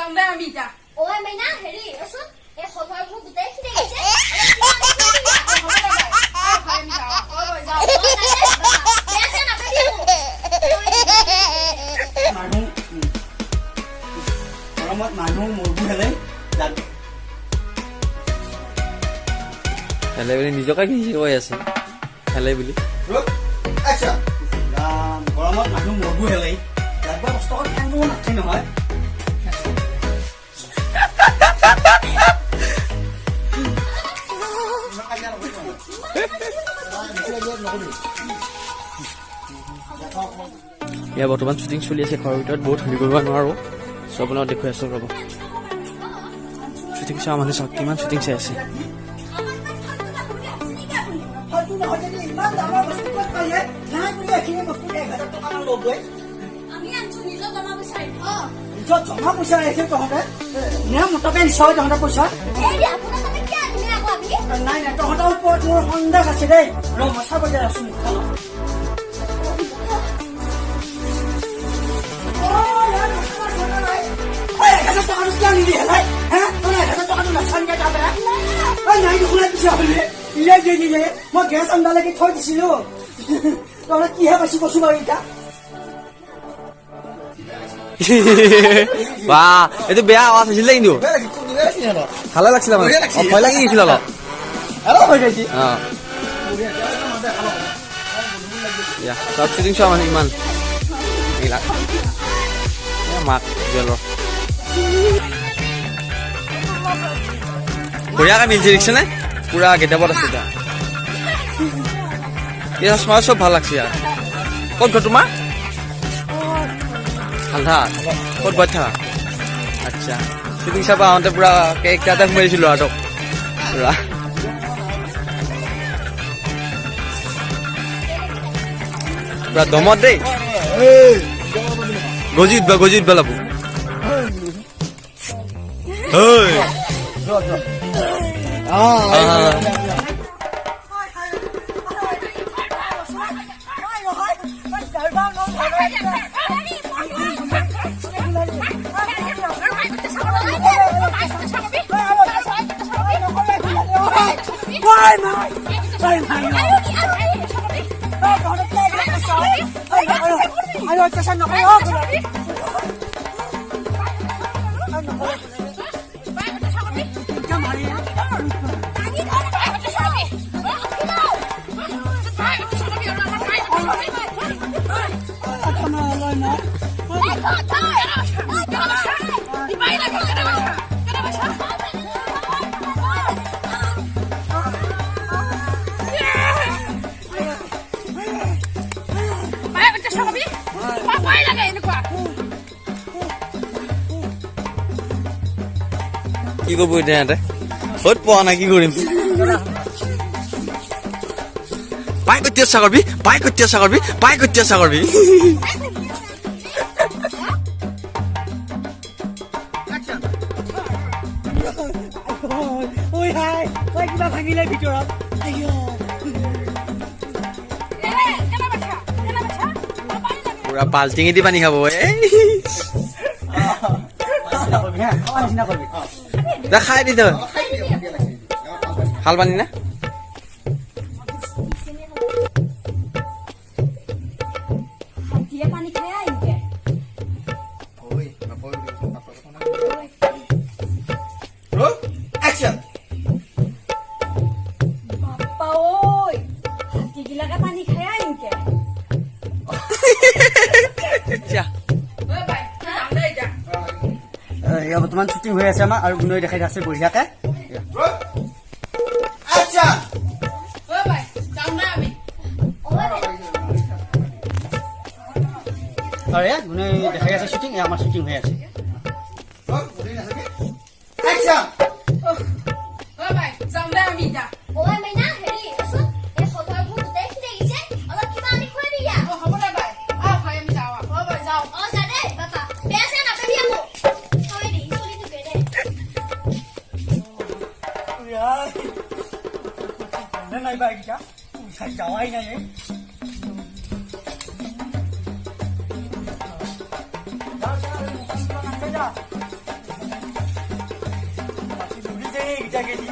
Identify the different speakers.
Speaker 1: যাওঁ দে আমি এতিয়া
Speaker 2: ঐ মাইনা হেৰি ৰচোন এই সভাবোৰ গোটেই খিনি গৈছে
Speaker 3: মানুহ মৰবো হেলে
Speaker 4: হেলে বুলি নিজকে কি কৈ আছে হেলে বুলি
Speaker 3: গৰমত মানুহ মৰবো হেলে ৰাতিপুৱা কষ্ট কৰি খাই নাথাকে নহয়
Speaker 4: ইয়াৰ বৰ্তমান শ্বুটিং চলি আছে ঘৰৰ ভিতৰত বহুত ধৰি কৰিব নোৱাৰো চব আপোনাক দেখুৱাই আছো ৰ'ব শ্বুটিং চোৱা মানুহ চাওক কিমান শ্বুটিং চাই আছে
Speaker 3: জমা পইচা আহিছে তহঁতে মোটাকে নিচাও তহঁতে পইচা নাই নাই তহঁতৰ ওপৰত মোৰ সন্দেহ আছে দেই ৰ মচা বজাই আছো মুখখনত মই গেছ আন্দালৈকে থৈ দিছিলো তহঁতে কিহে পাইছি কৈছো বাৰু এতিয়া
Speaker 4: বাহ এইটো বেয়া আৱাজ হৈছিলে কিন্তু ভালে লাগিছিলে মানে ভয় লাগি গৈছিল অলপ চব শ্বুটিং চোৱা মানে ইমান মাক জেলৰ বঢ়িয়াকে মিলছে দেখিছে নে পুৰা গেটাপত আছে এতিয়া চোৱা চব ভাল লাগছে ইয়াৰ ক'ত ঘৰ তোমাৰ হালধা ক'ত বৈ থাকা আচ্ছা শ্বুটিং চাব আহোঁতে পুৰা কেক এটা সোমাই দিছিলোঁ আৰু পুৰা পুৰা দমত দেই গজিত পেলাব কি কৰিব এতিয়া ইহঁতে ক'ত পোৱা নাই কি কৰিম পাই কতিয়া চাকৰবি
Speaker 3: কিবা ভাঙিলে ভিতৰত
Speaker 4: পুৰা বাল্টিঙে দি পানী খাব খাই দি তই ভাল পানী না
Speaker 3: বৰ্তমান শ্বুটিং হৈ আছে আমাৰ আৰু গুণই দেখাই আছে বঢ়িয়াকে গুণই দেখাই আছে শ্বুটিং আমাৰ শ্বুটিং হৈ আছে này bài chắc phải chào anh này ấy ইটাকে দি